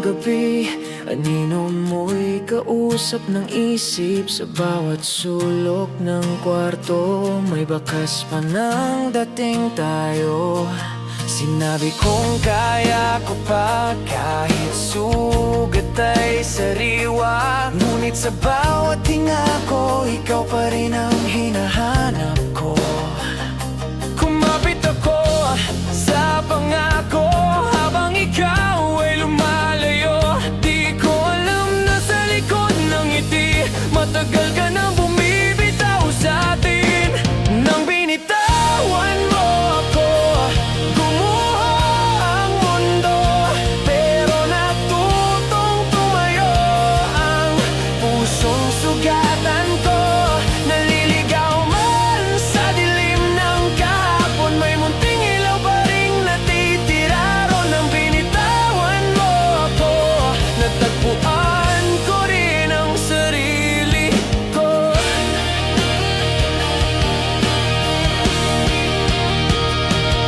gabi, anino mo'y kausap ng isip. Sa bawat sulok ng kwarto, may bakas pa ng dating tayo. Sinabi kong kaya ko pa kahit sugat ay sariwa. Ngunit sa bawat hinga ko, ikaw pa rin ang hinahanap ko. Kumapit ako sa pangako habang ikaw ay lumalayo. Di ko alam na sa likod ng ngiti, matagal ka nang bumibitaw sa atin. Nang binitawan mo ako, gumuho ang mundo, pero natutong tumayo ang pusong sugatan ko. Naliligaw man sa dilim ng kahapon, may munting ilaw pa ring natitira ron. Nang binitawan mo ako, natagpuan ko rin ang sarili ko.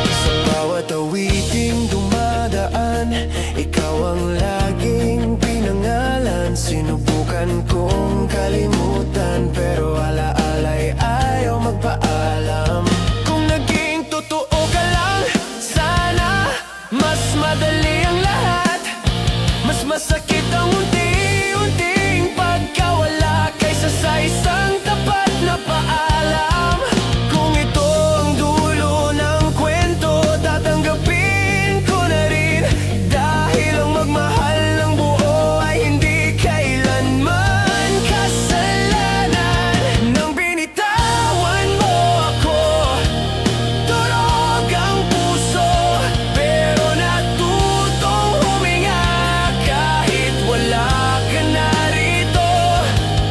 Sa bawat awiting dumadaan, ikaw ang laging pinangalan. Sinubukan kong kalimutan, pero alaala'y ayaw magpaalam. Kung naging totoo ka lang, sana mas madali ang lahat. Mas masakit ang unti-unting pagkawala kaysa sa isang tapat na paalam. Kung ito ang dulo ng kwento, tatanggapin ko na rin. Dahil ang magmahal ng buo ay hindi kailanman kasalanan. Nang binitawan mo ako, durog ang puso, pero natutong huminga kahit wala ka narito.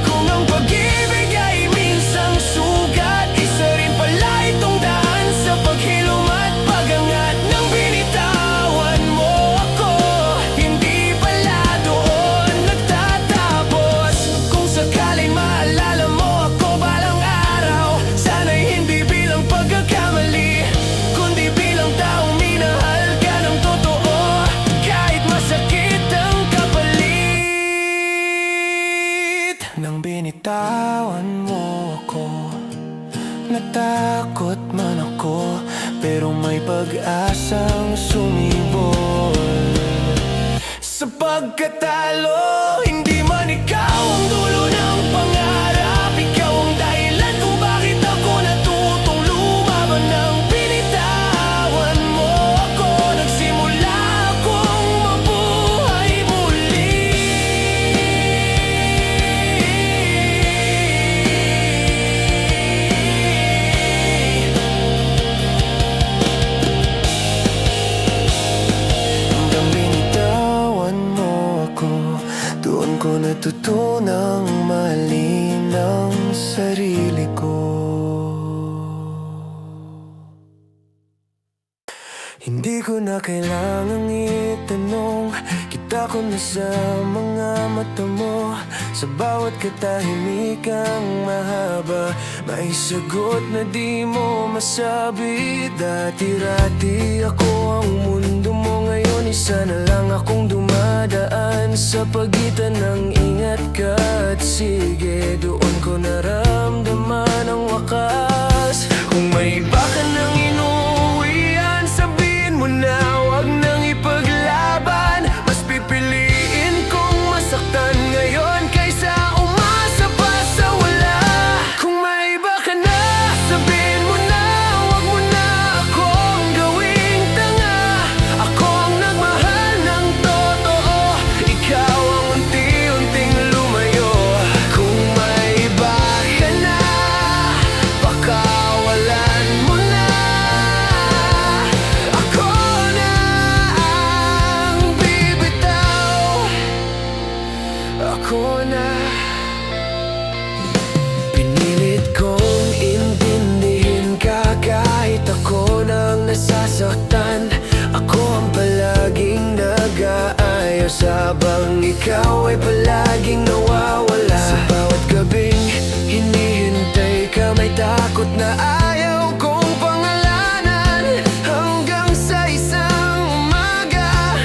Kung ang pag-ibig ay minsang sugat, isa rin pala itong daan sa paghilom at pagangat. Nang binitawan mo ako, hindi pala doon nagtatapos. Kung sakaling maalala mo ako balang araw, sana'y hindi bilang pagkakamali, kundi bilang taong minahal ka ng totoo, kahit masakit ang kapalit. Nang binitawan mo ako, natakot man ako, pero may pag-asang sumibol. Sa pagkatalo, hindi man ikaw ang dulo ng pangarap, ikaw ang dahilan kung bakit ako natutong lumaban. Nang binitawan mo ako, nagsimula akong mabuhay muli. Nang binitawan mo ako, doon ko natutunang mahalin ang sarili ko. Hindi ko na kailangang itanong, kita ko na sa mga mata mo. Sa bawat katahimikang mahaba, may sagot na di mo masabi. Dati-rati ako ang mundo mo, ngayon isa na lang akong dumadaan sa pagitan ng ingat ka at sige. Doon ko naramdaman ang wakas. Kung may iba ka nang inuwian, sabihin mo na wag nang ipaglaban. Mas pipiliin kong masaktan ngayon kaysa umasa pa sa wala. Kung may iba ka na, sabihin mo na wag mo na akong gawing tanga. Ako ang nagmahal ng totoo, ikaw ang unti-unting lumayo. Kung may iba ka na, pakawalan mo na. Ako na ang bibitaw, ako na. Pinilit kong intindihin ka kahit ako nang nasasaktan. Ako ang palaging nag-aayos habang ikaw ay palaging nawawala. Sa bawat gabing hinihintay ka, may takot na ayaw kong pangalanan. Hanggang sa isang umaga,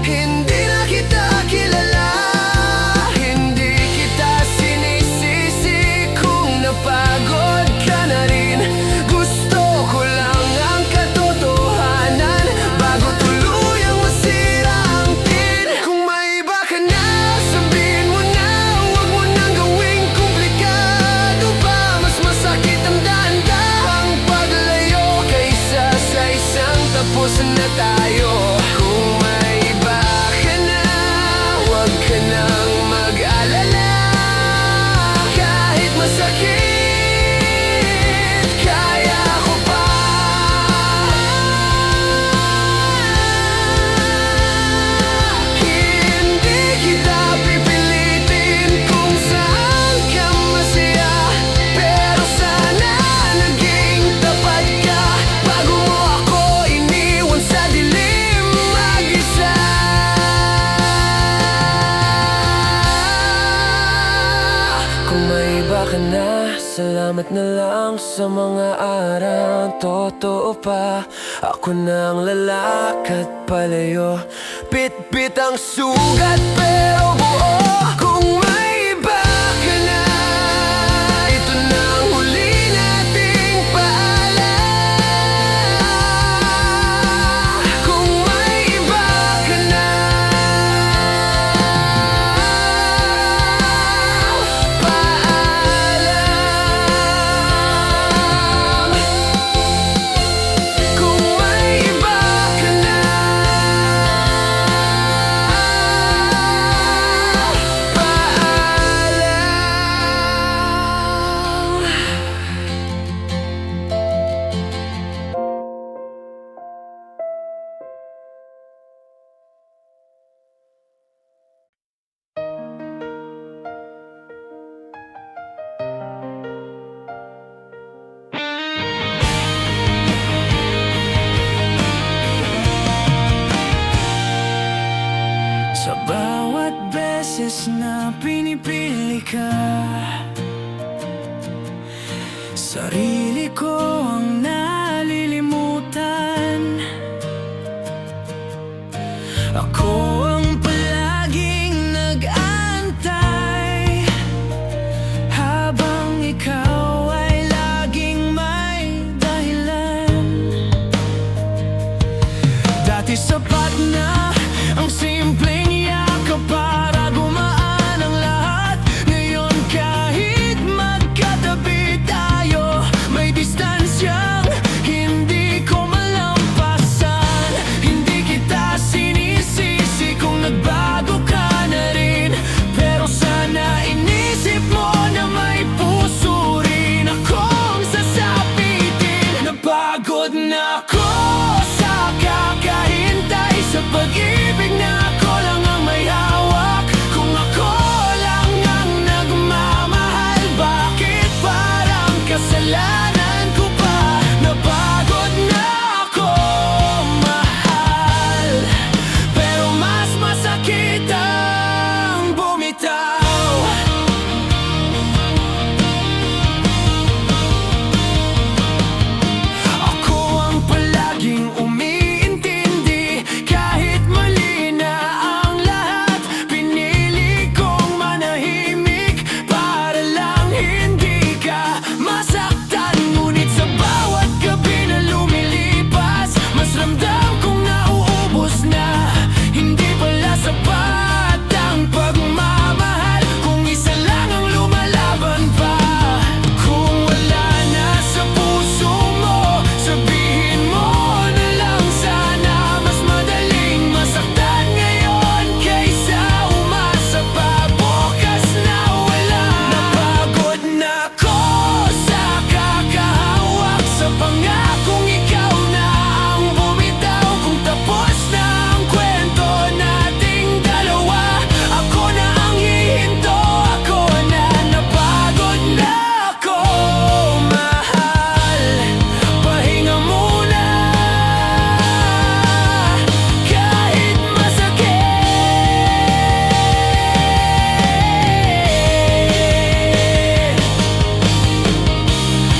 hindi na kita sa mga araw, totoo pa. Ako na ang lalakad palayo. Bit-bit ang sugat pero buo. Kung may iba ka na, ito na ang huli nating paalam. Kung may iba ka na, paalam. Kung may iba ka na, sa bawat beses na pinipili ka, sarili ko ang nalilimutan. Ako ang palaging nag-aantay, habang ikaw ay laging may dahilan. Dati sapat na ang simpleng yakap para gumaan ang lahat. Ngayon kahit magkatabi tayo, may distansyang hindi ko malampasan. Hindi kita sinisisi kung nagbago ka na rin, pero sana inisip mo na may puso rin akong sasapitin. Napagod na ako sa kakahintay, sa pag-ibig na ako lang ang may hawak. Kung ako lang ang nagmamahal, bakit parang kasalanan ko pa? Napagod na ako mahal, pero mas masakit ang bumitaw. Ako ang palaging umiintindi kahit mali na ang lahat. Pinili kong manahimik para lang hindi ka masaktan. Ngunit sa bawat gabi na lumilipas, mas ramdam kong nauubos na. Hindi pala sapat ang pagmamahal kung isa lang ang lumalaban pa. Kung wala na sa puso mo, sabihin mo na lang sana. Mas madaling masaktan ngayon kaysa umasa pa bukas na wala. Napagod na ako sa kakahawak, sa pangakong ikaw na ang bumitaw. Kung tapos na ang kwento nating dalawa, ako na ang hihinto, ako na. Napagod na ako mahal, pahinga muna kahit masakit.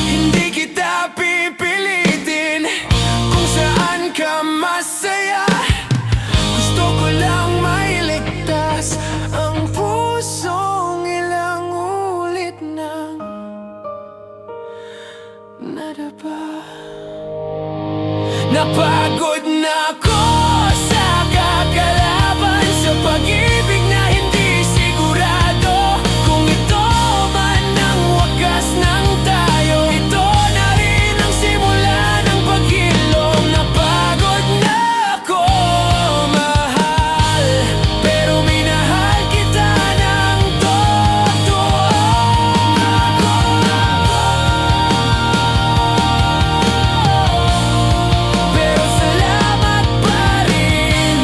Hindi kita pipilitin kung saan ka masaya. Gusto ko lang mailigtas ang pusong ilang ulit nang nadapa. Napagod na ako sa kakalaban, sa pag-ibig na hindi sigurado kung ito man ang wakas ng tayo. Ito na rin ang simula ng paghilom. Napagod na ako mahal, pero minahal kita ng totoo. Pero salamat pa rin.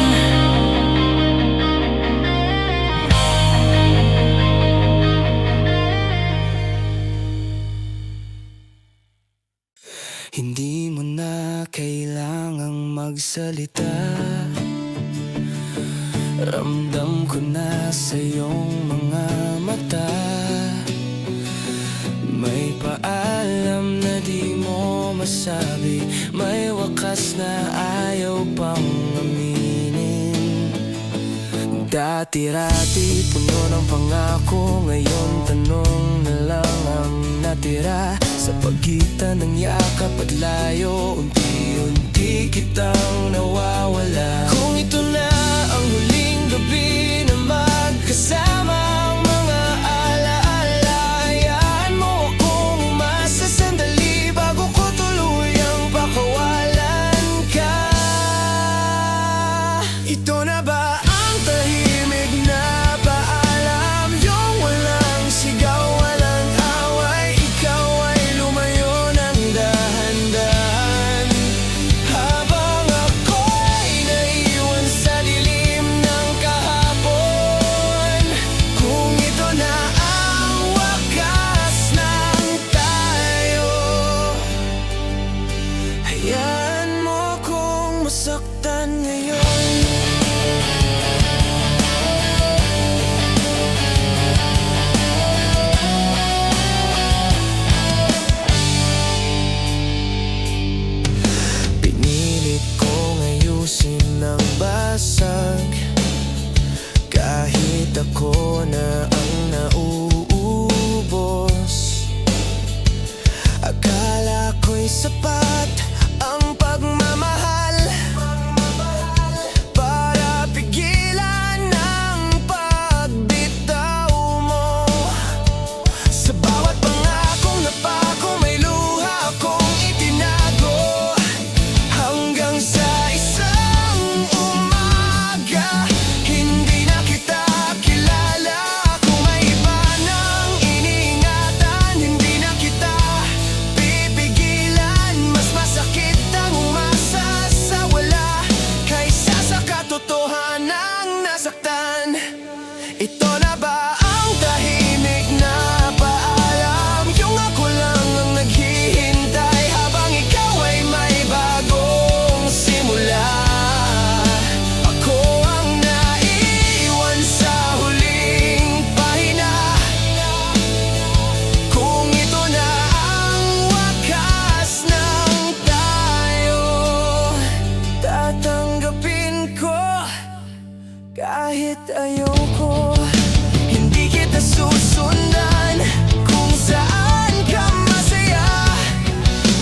Hindi mo na kailangang magsalita, ramdam ko na sa iyong mga mata. May paalam na di masabi, may wakas na ayaw pang aminin. Dati-rati puno ng pangako, ngayon tanong na lang ang natira. Sa pagitan ng yakap at layo, unti-unti kitang nawawala. Kung ito na ang huling gabi na magkasama, ang mga alaala, hayaan mo akong umasa sandali bago ko tuluyang pakawalan ka. Ito na ba ang tahimik na paalam? Yung walang sigaw, walang away, ikaw ay lumayo ng dahan-dahan, habang ako'y naiwan sa dilim ng kahapon. Kung ito na ang wakas ng tayo, hayaan mo kong masaktan ngayon. Pinilit kong ayusin ang basag, kahit ako na ang nauubos. Akala ko'y sapat ang pagmamahal para pigilan ang pagbitaw mo. Sa bawat pangakong napako, may luha akong itinago, hanggang sa isang umaga hindi na kita kilala. Kung may iba nang iniingatan, hindi na kita pipigilan. Mas masakit ang umasa sa wala kaysa sa katotohanang nasaktan. Ito na ba ang tahimik na paalam? Yung ako lang ang naghihintay habang ikaw ay may bagong simula. Ako ang naiwan sa huling pahina. Kung ito na ang wakas ng tayo, tatanggapin ko kahit ayoko. Hindi kita susundan kung saan ka masaya.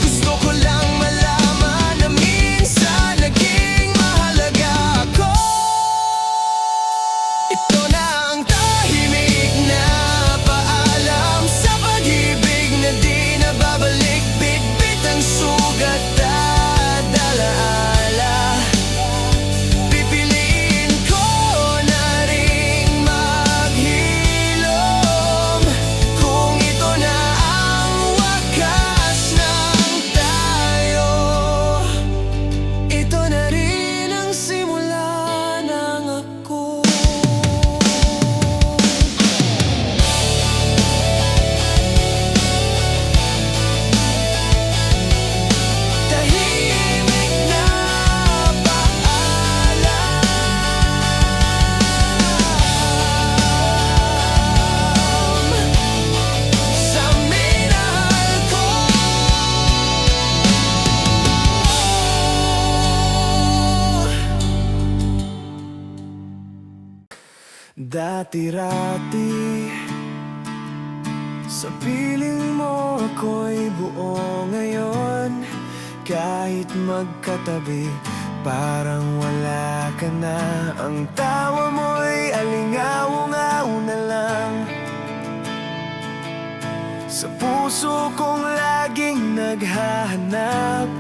Gusto ko lang malaman na minsan naging mahalaga ako. Ito na ang tahimik na paalam sa pag-ibig na di na babalik. Bitbit ang sugat at alaala. Pipiliin ko na ring maghilom kung ito na ang wakas ng tayo. Ito na rin ang simula ng ako. Tahimik na paalam sa minahal ko. Dati-rati sa piling mo ako'y buo ngayon. Kahit magkatabi, parang wala ka na. Ang tawa mo'y alingaw-ngaw na lang sa puso kong laging naghahanap.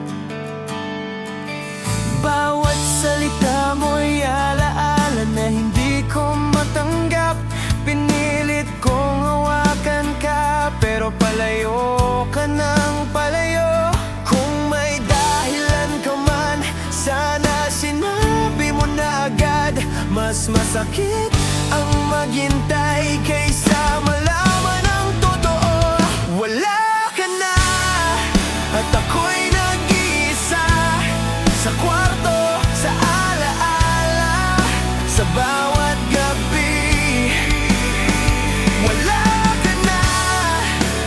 Bawat salita mo'y alaala na hindi ko matanggap. Pinilit kong hawakan ka, pero palayo ka ng palayo. Kung may dahilan ka man, sana sinabi mo na agad. Mas masakit ang maghintay kaysa malaman ang totoo. Wala ka na at ako'y nag-iisa sa kwarto, sa alaala, sa bawat gabi. Wala ka na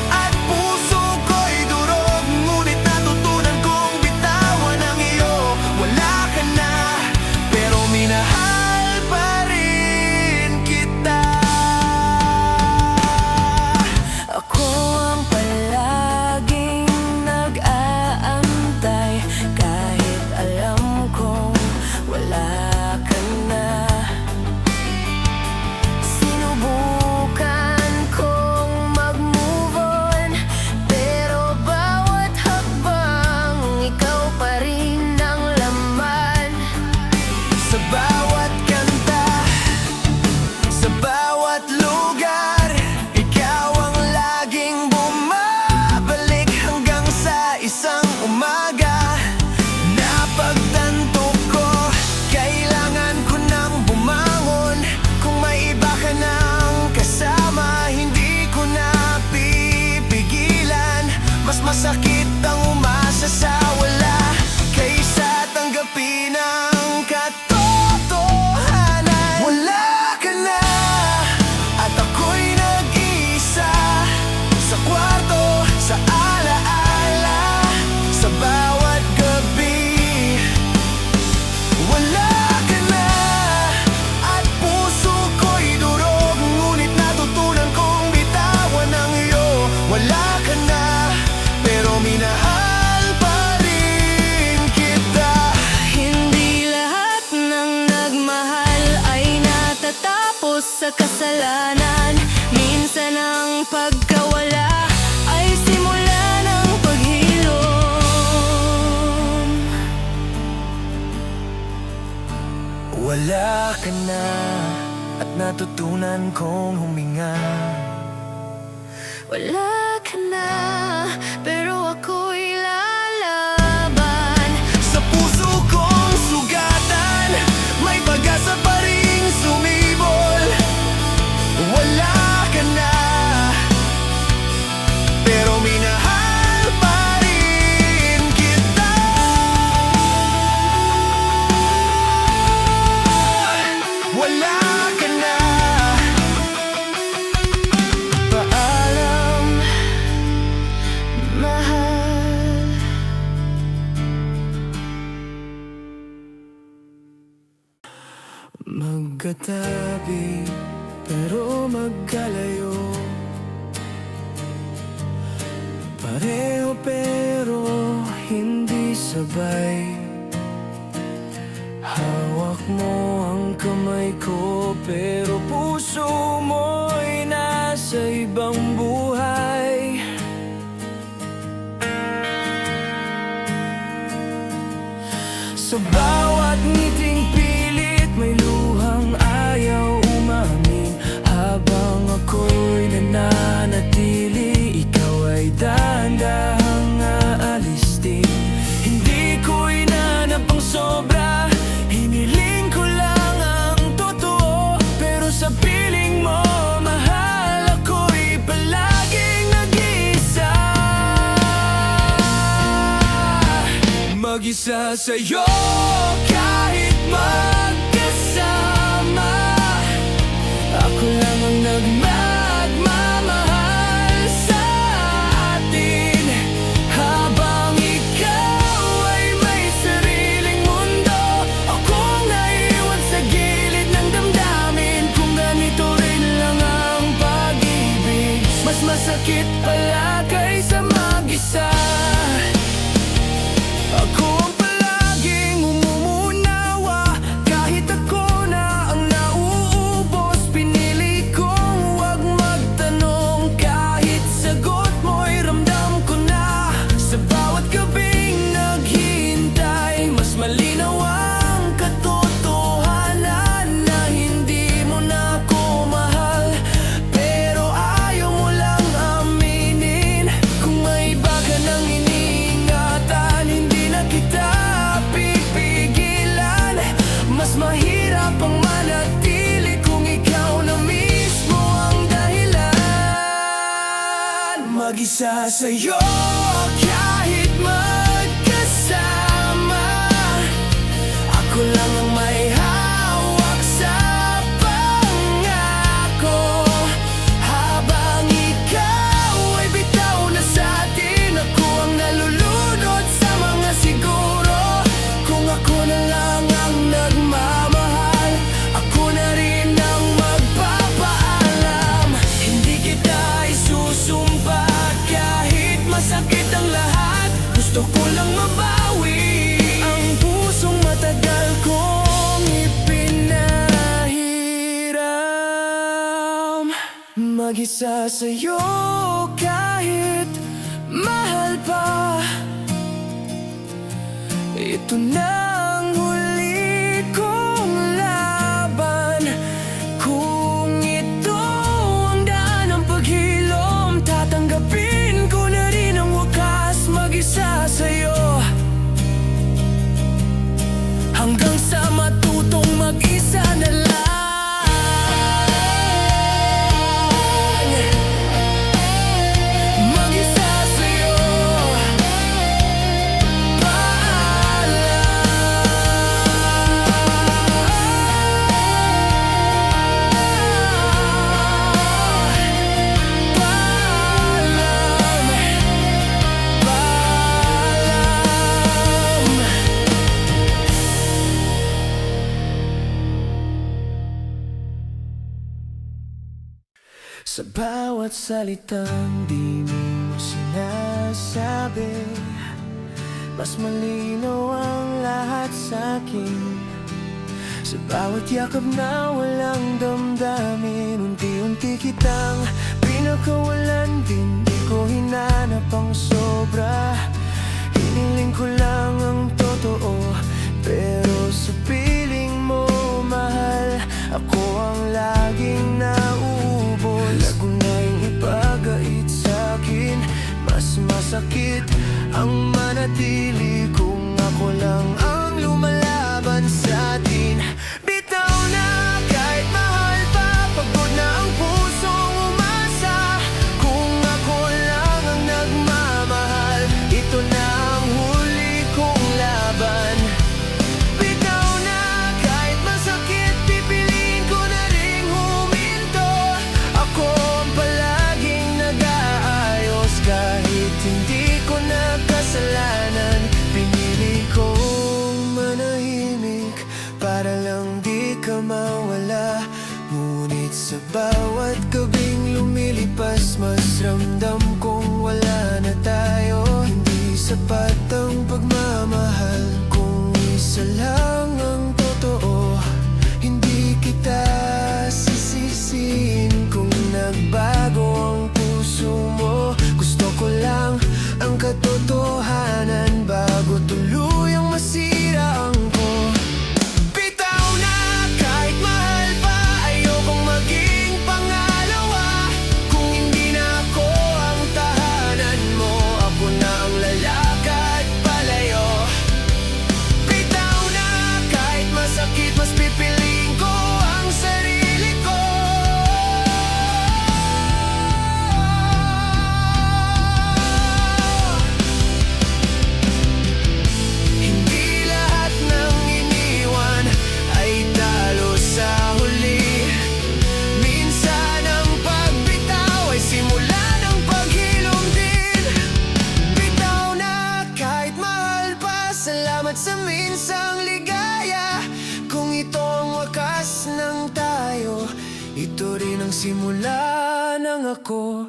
at puso ko'y durog, ngunit natutunan ko umaga, napagtanto ko, kailangan ko nang bumangon. Kung may iba ka nang kasama, hindi ko na pipigilan. Mas masakit ang umasa sa wala kaysa tanggapin ang katotohanan. Wala ka na at ako'y nag-iisa sa kwarto, sa alaala, sa bawat gabi. Wala ka na at puso ko'y durog, ngunit natutunan kong bitawan ang iyo. Wala ka na pero minahal pa rin kita. Hindi lahat ng nagmahal ay natatapos sa kasalanan. Minsan ang pagkawala ay simula ng paghilom. Wala ka na at natutunan kong huminga. Wala ka na, pero ako'y lalaban. Sa puso kong sugatan, may pag-asa pa ring sumibol. Wala ka na, pero minahal pa rin kita. Wala ka na, paalam, mahal. Magkatabi pero magkalayo, pareho pero hindi sabay. Hawak mo ang kamay ko pero puso mo'y nasa ibang buhay. Sa bawat ngiting pilit may luhang ayaw umamin. Habang ako'y nananatili, ikaw ay dahan-dahang aalis din. Hindi ko inanap ang sobra, hiniling ko lang ang totoo. Pero sa piling mo, mahal, ako'y palaging nag-iisa. Mag-isa sa'yo kahit magkasama. Ako lang ang nagmamahal sa atin. Habang ikaw ay may sariling mundo, akong naiwan sa gilid ng damdamin. Kung ganito rin lang ang pag-ibig, mas masakit pala kaysa mag-isa. Ako ang palaging umumunawa, kahit ako na ang nauubos. Pinili kong huwag magtanong, kahit sagot mo'y ramdam ko na. Sa bawat gabing naghihintay, mas malinaw ang katotohanan na hindi mo na ako mahal. Pero ayaw mo lang aminin, kung may iba ka nang iniingatan, hindi na kita pipigilan. Mas mahirap ang manatili kung ikaw na mismo ang dahilan. Mag-isa sa'yo kahit magkasama. Ako lang ang may hawak sa pangako. Habang ikaw ay bitaw na sa'tin, ako ang nalulunod sa mga siguro. Kung ako na lang ang nagmamahal, ako na rin ang magpapaalam. Hindi kita isusumpa kahit masakit ang lahat. Gusto ko lang mabawi ang pusong matagal kong ipinahiram. Mag-isa sa'yo kahit mahal pa. Ito na ang huli kong laban. Kung ito ang daan ng paghilom, tatanggapin ko na rin ang wakas. Mag-isa sa'yo bawat salitang di mo sinasabi, mas malinaw ang lahat sa'kin. Sa bawat yakap na walang damdamin, unti-unti kitang pinakawalan din. Di ko hinanap ang sobra, hiniling ko lang ang totoo. Pero sa piling mo, mahal, ako ang laging nauubos. Lago na yung ipagait sa'kin, mas masakit ang manatili kung ako lang ang lumalaban sa'tin. Bitaw na kahit mahal pa, pagod na ang pusong umasa. Kung ako lang ang nagmamahal, ito na ang huli kong laban. Bitaw na kahit masakit, pipiliin ko na ring huminto. Ako ang palaging nag-aayos kahit hindi ko nagkasalanan. Pinili kong manahimik para lang di ka mawala. Ngunit sa bawat gabing lumilipas, mas ramdam kong wala na tayo. Hindi sapat ang pagmamahal kung isa lang ang totoo. Hindi kita sisisihin kung nagbago ang puso mo. Gusto ko lang ang katotohanan bago tuluyang masira ang ko. Bitaw na kahit mahal pa, ayokong maging pangalawa. Kung hindi na ako ang tahanan mo, ako na ang lalakad palayo. Bitaw na kahit masakit, mas pipiliin ko ang sarili ko. Hindi lahat ng iniwan ay talo sa huli. Minsan ang pagbitaw ay simula ng paghilom din. Bitaw na kahit mahal pa, salamat sa minsang ligaya. Kung ito ang wakas ng tayo, ito rin ang simula ng ako.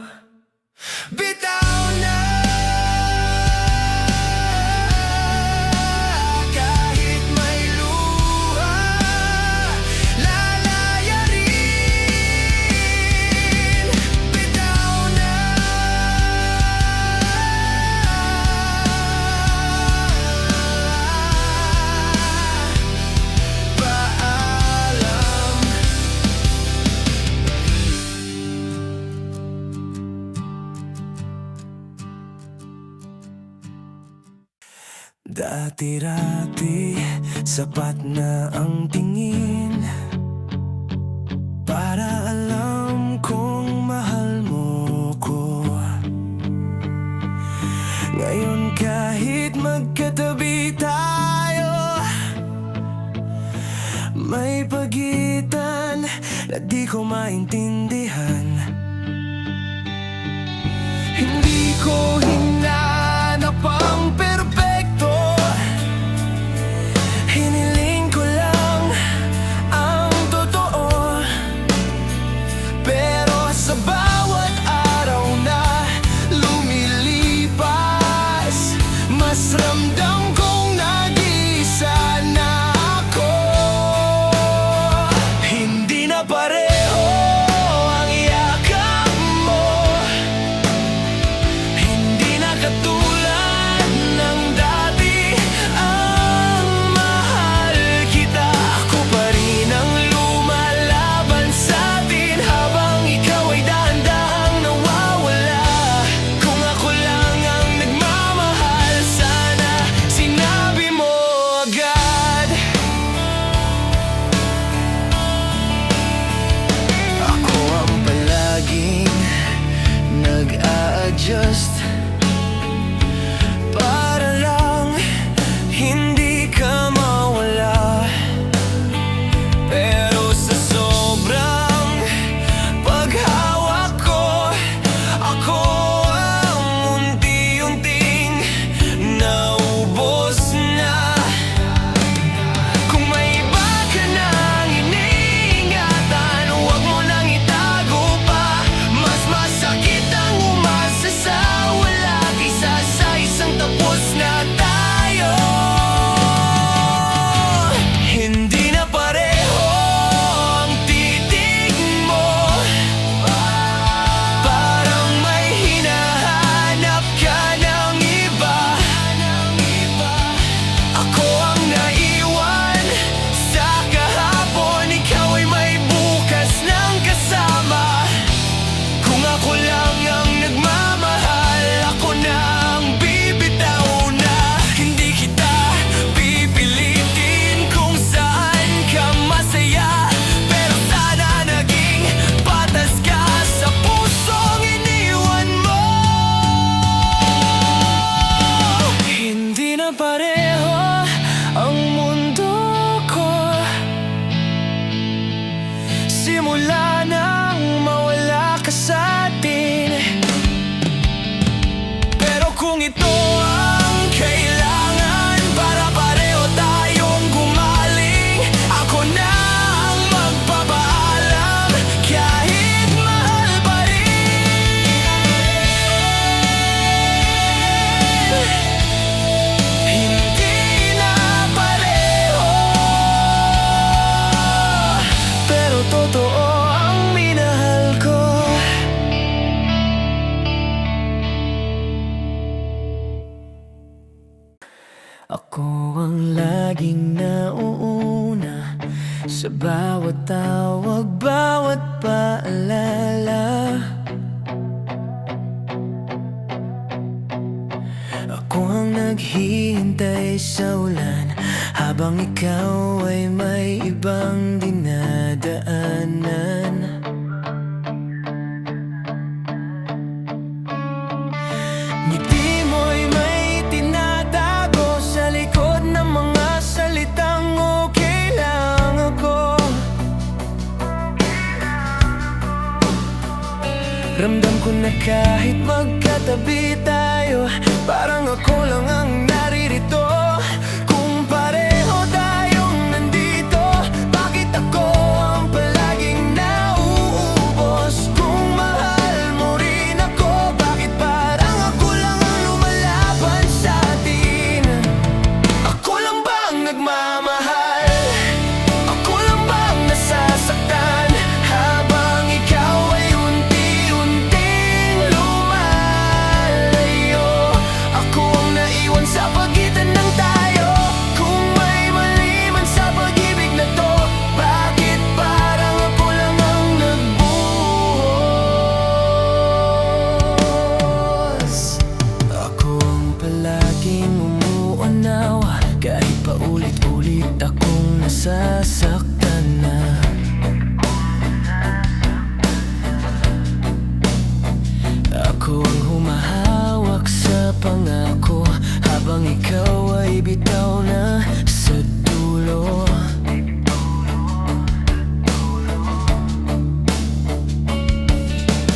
Bitaw na kahit may luha, lalaya rin. Bitaw na paalam. Dati-rati, sapat na ang tingin para alam kong mahal mo ko. Ngayon kahit magkatabi tayo, may pagitan na di ko maintindihan. Hindi ko hinanap ang perpekto, hiniling ko lang ang totoo. Pero sa bawat araw na lumilipas, mas ramdam kong nag-iisa na ako. Hindi na pareho ang yakap mo, hindi Ako ang laging nauuna sa bawat tawag, bawat paalala. Ako ang naghihintay sa ulan habang ikaw ay may ibang dinadaanan. Ngiti mo'y may tinatago sa likod ng mga salitang okay lang ako. Ramdam ko na kahit magkatabi tayo, parang ako lang ang naririto. Kung pareho tayong nandito, bakit ako ang palaging nauubos? Kung mahal mo rin ako, bakit parang ako lang ang lumalaban sa atin? Ako lang bang nagmamahal? Ako lang bang nasasaktan? Habang ikaw ay unti-unting lumalayo, ako ang naiwan sa pagitan ng tayo. Kung may mali man sa pag-ibig na to, bakit parang ako lang ang nagbuhos? Ako ang palaging umuunaw, kahit paulit-ulit akong nasasaktan na. Ako ang humahawak sa pangako habang ikaw ay bitaw na sa dulo.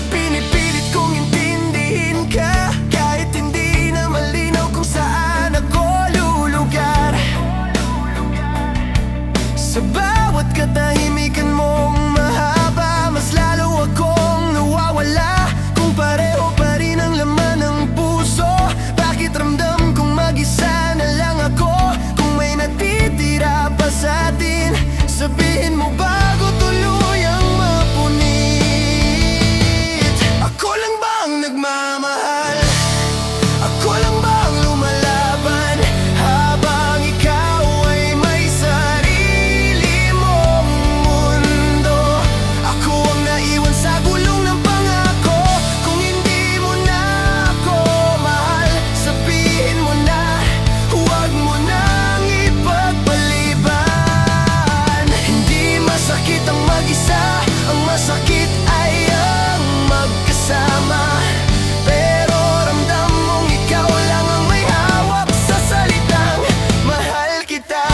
Pinipilit kong intindihin ka kahit hindi na malinaw kung saan ako lulugar. Sa bawat katahimikan mong mahaba, mas lalo akong nawawala. Kung pareho pa rin ang laman ng puso, bakit ramdam kong mag-isa na lang ako? Kung may natitira pa sa atin, sabihin mo bago tuluyang mapunit. Ako lang bang nagmamahal? Ako lang bang lumalaban? Habang ikaw ay may sarili mong mundo, ako ang naiwan sa gulong ng pangako. Kung hindi mo na ako mahal, sabihin mo na, huwag mo nang ipagpaliban. Hindi masakit ang mag-isa, ang masakit ay ang magkasama. Pero ramdam mong ikaw lang ang may hawak sa salitang mahal kita.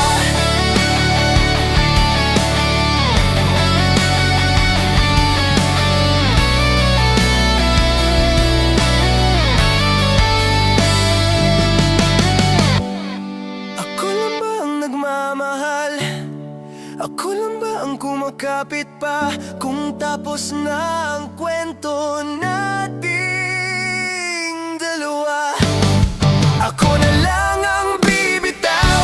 Ako lang ba ang nagmamahal? Ako lang ba ang kumakapit pa kung tapos na ang kwento nating dalawa? Ako na lang ang bibitaw,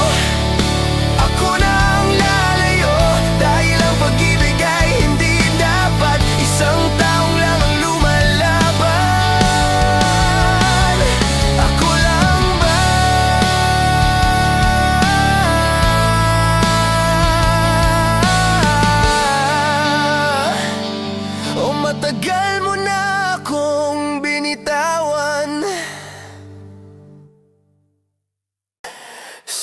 ako na ang lalayo, dahil ang pag-ibig ay hindi dapat isang taong lang ang lumalaban. Ako lang ba? O matagal mo na akong binitawan.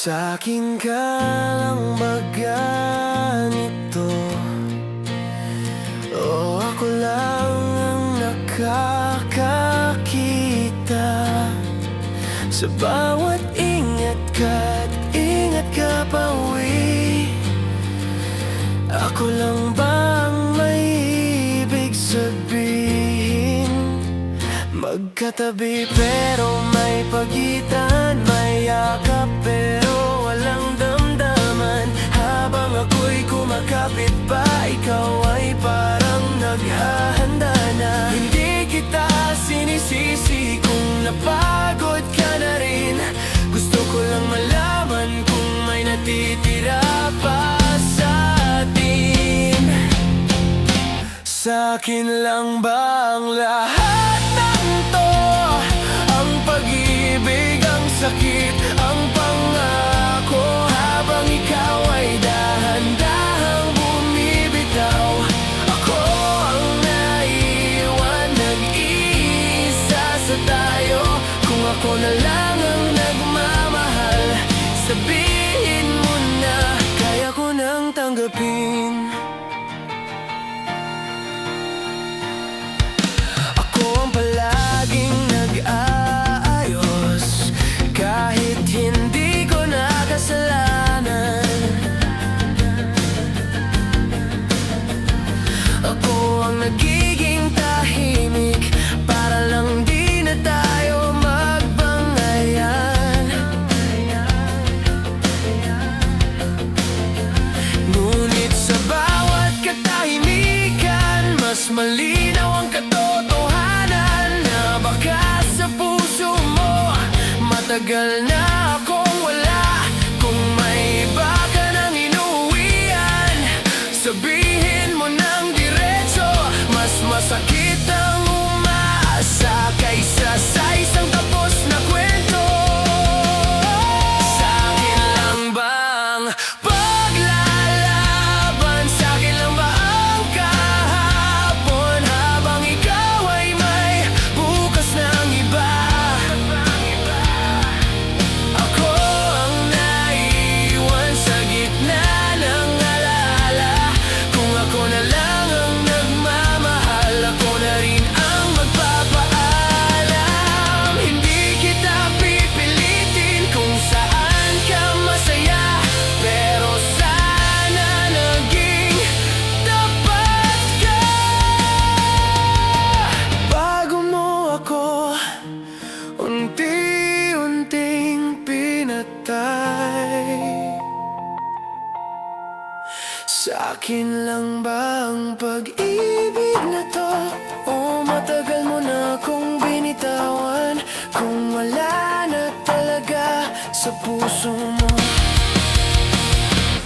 Sa'kin ka lang maganito, o ako lang ang nakakakita. Sa bawat ingat ka't ingat ka pa uwi, ako lang bang may ibig sabihin? Magkatabi pero may pagitan, may yakap pero walang damdaman. Habang ako'y kumakapit pa, ikaw ay parang naghahanda na. Hindi kita sinisisi kung napagod ka na rin. Gusto ko lang malaman kung may natitira pa sa atin. Sa'kin lang ba ang lahat ng to? Ang pag-ibig, ang sakit, ang pangarap, ako na lang ang nagmamahal. Sabihin mo na kaya ko nang tanggapin. Ako ang palaging nag-aayos kahit hindi ko nakasalanan. Ako ang nagiging tahimik para lang di na tayo magbangayan. Ngunit sa bawat katahimikan, mas malinaw ang katotohanan na baka sa puso mo matagal na akong wala. Kung may iba ka nang inuwian, sabihin mo nang diretso. Mas masakit ang umaasa kaysa sa isang tapos na kwento. Sa'kin lang bang paglalaban? Sa'kin lang ba ang kahapon habang ikaw ay may bukas ng iba? Ako ang naiwan sa gitna ng alaala. Kung ako na lang ang nagmamahal, ako na rin ang magpapaalam. Hindi kita pipilitin kung saan ka masaya, pero sana naging tapat ka. Bago mo ako unti-unting pinatay, sa'kin lang ba ang pag-ibig na to? O matagal mo na akong binitawan? Kung wala na talaga sa puso mo,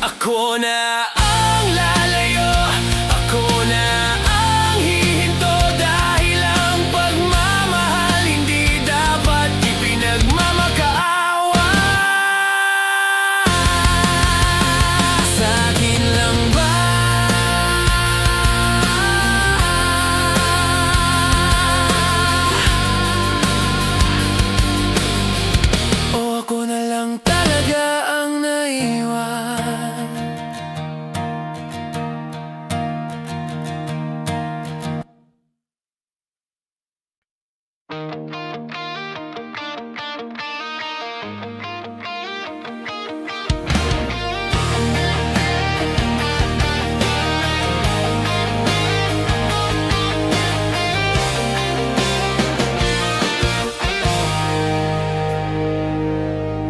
ako na ang lalayo. Ako na ang hihinto dahil ang pagmamahal hindi dapat ipinagmamakaawa. Sa'kin lang ba? O ako na lang talaga ang naiwan?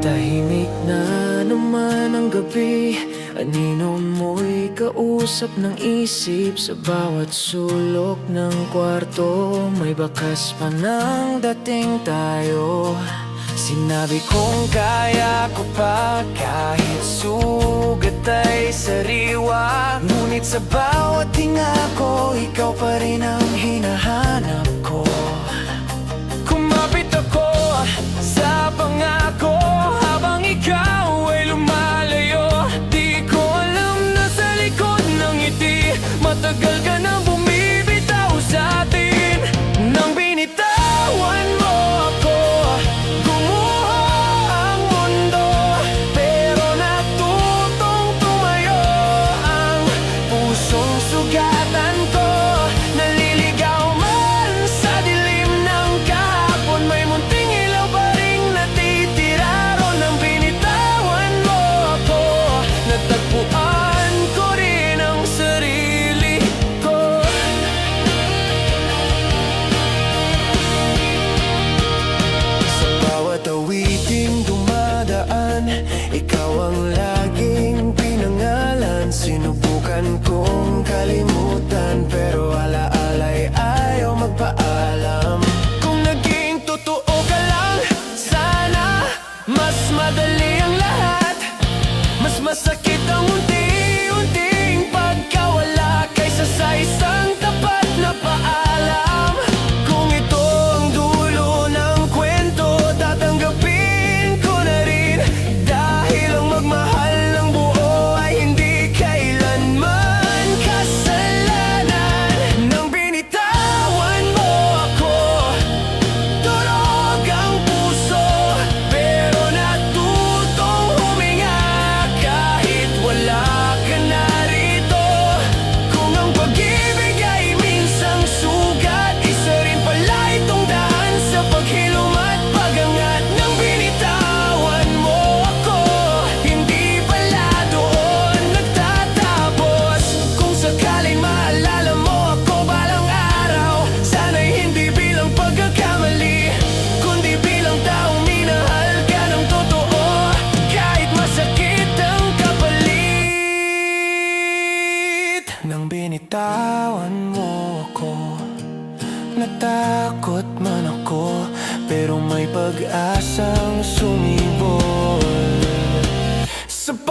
Tahimik na naman ang gabi, anino mo'y kausap ng isip. Sa bawat sulok ng kwarto, may bakas pa ng dating tayo. Sinabi kong kaya ko pa kahit sugat ay sariwa. Ngunit sa bawat hinga ko, ikaw pa rin ang hinahanap ko. Kumapit ako sa pangako habang ikaw ay lumalayo. Di ko alam na sa likod ng ngiti matagal ka nang bumibitaw sa atin. Nang binitawan mo ako, gumuho ang mundo, pero natutong tumayo ang pusong sugatan ko. Naliligaw man sa dilim ng kahapon, may munting ilaw pa ring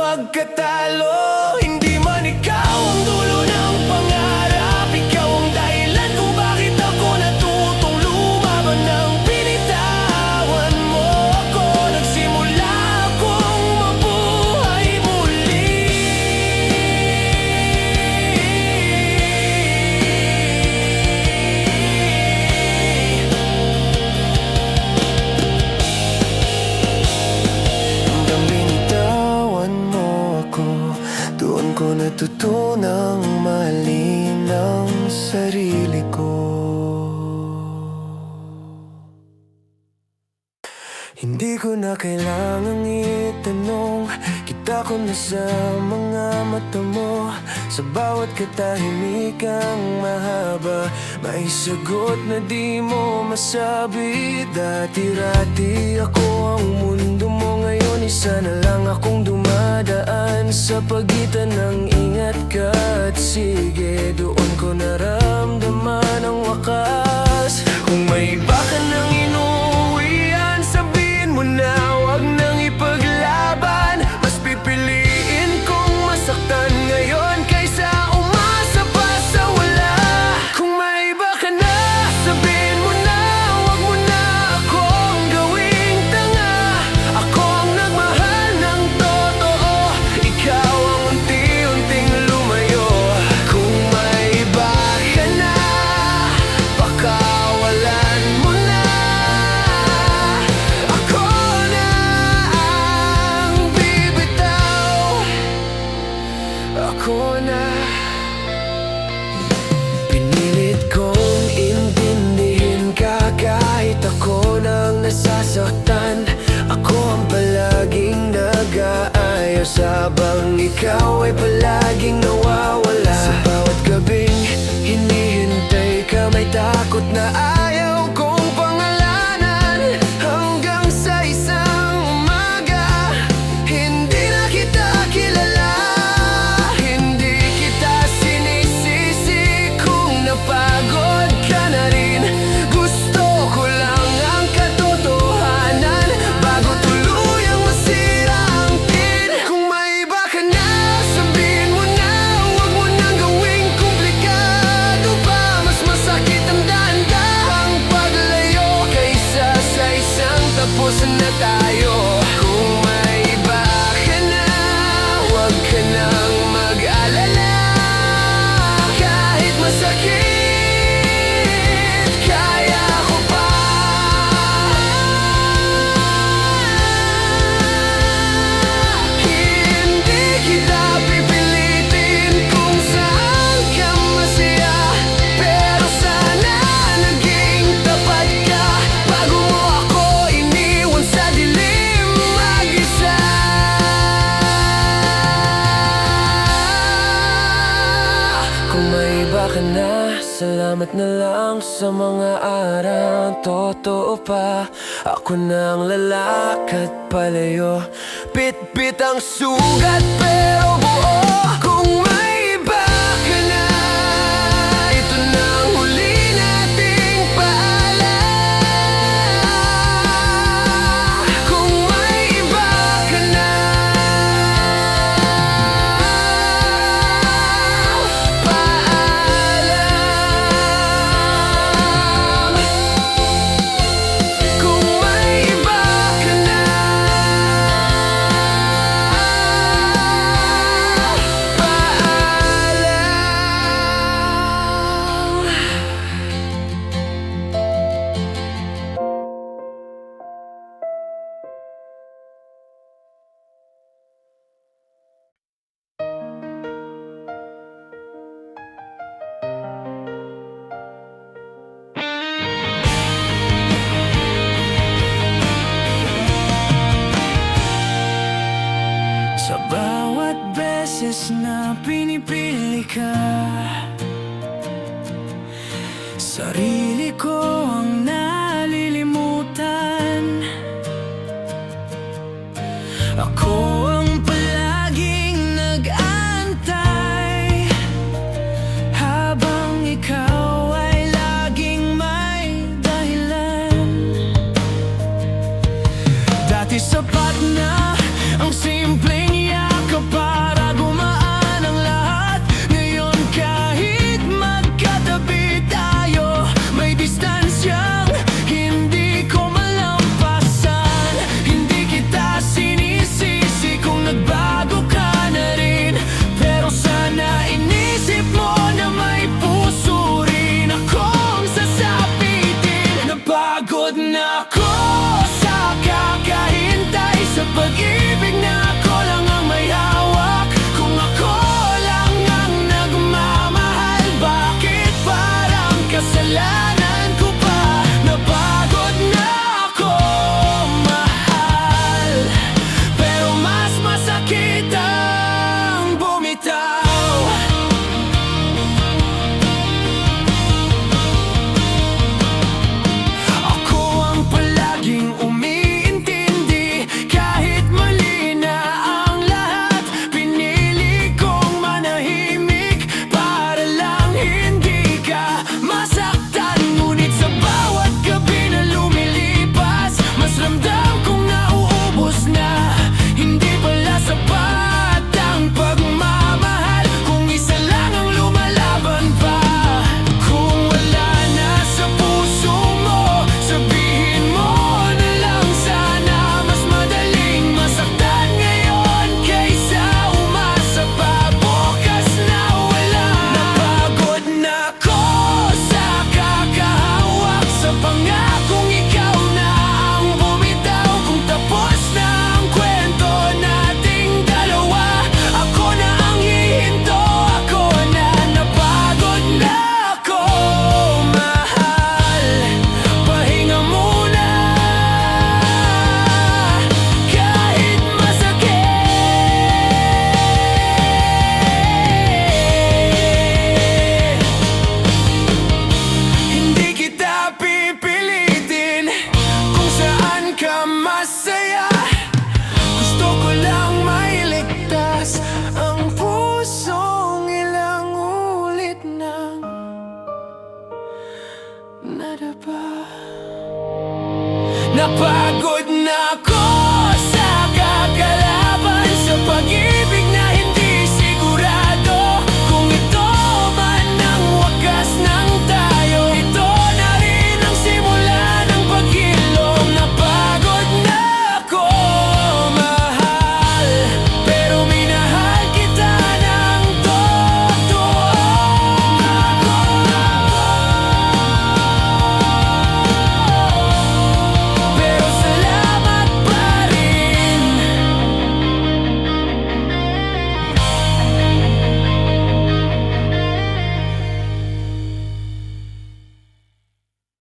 pagkatalo. Hindi man ikaw ang dulo ng pangarap, ikaw ang dahilan kung bakit ako natutong lumaban ng binitawan mo ako. Nagsimula akong mabuhay muli. Hanggang binitawan mo ako, doon ko natutunang mahalin ang sarili ko. Hindi ko na kailangang itanong, kita ko na sa mga mata mo. Sa bawat katahimikang mahaba, may sagot na di mo masabi. Dati-rati ako ang mundo mo, ngayon isa na lang akong dumadaan sa pagitan ng ingat ka at sige. Doon ko naramdaman ang wakas. Kung may iba ka nang inuwian, sabihin mo na wag nang ipaglaban. Mas pipiliin kong masaktan ngayon kaysa umasa pa sa wala. Kung may iba ka na, sabihin mo na wag mo na akong gawing tanga. Ako ang nagmahal ng totoo, ikaw ang unti-unting lumayo. Kung may iba ka na, pakawalan mo na. Ako na ang bibitaw, ako na. Pinilit kong intindihin ka kahit ako nang nasasaktan. Ako ang palaging nag-aayos habang ikaw ay palaging nawawala. Sa bawat gabing hinihintay ka, may takot na ayaw kong pangalanan. Hanggang sa isang umaga, hindi na kita kilala. Hindi kita sinisisi kung napagod ka na rin. Gusto ko lang ang katotohanan bago tuluyang masira ang tin. Kung may iba ka na, sabihin mo na wag mo nang gawing komplikado pa. Mas masakit ang dahan-dahang paglayo kaysa sa isang tapos na tayo. Kung may iba ka na, wag ka nang mag-alala. Kahit masakit, kaya ko pa. Hindi kita pipilitin kung saan ka masaya, pero sana naging tapat ka bago mo ako iniwan sa dilim mag-isa. Kung may iba ka na, salamat na lang sa mga araw. Totoo pa, ako na ang lalakad palayo. Bit-bit ang sugat pero buo. Kung may iba ka na, ito na ang huli nating paalam. Kung may iba ka na, paalam. Kung may iba ka na, paalam. Sa bawat beses na pinipili ka, sarili ko ang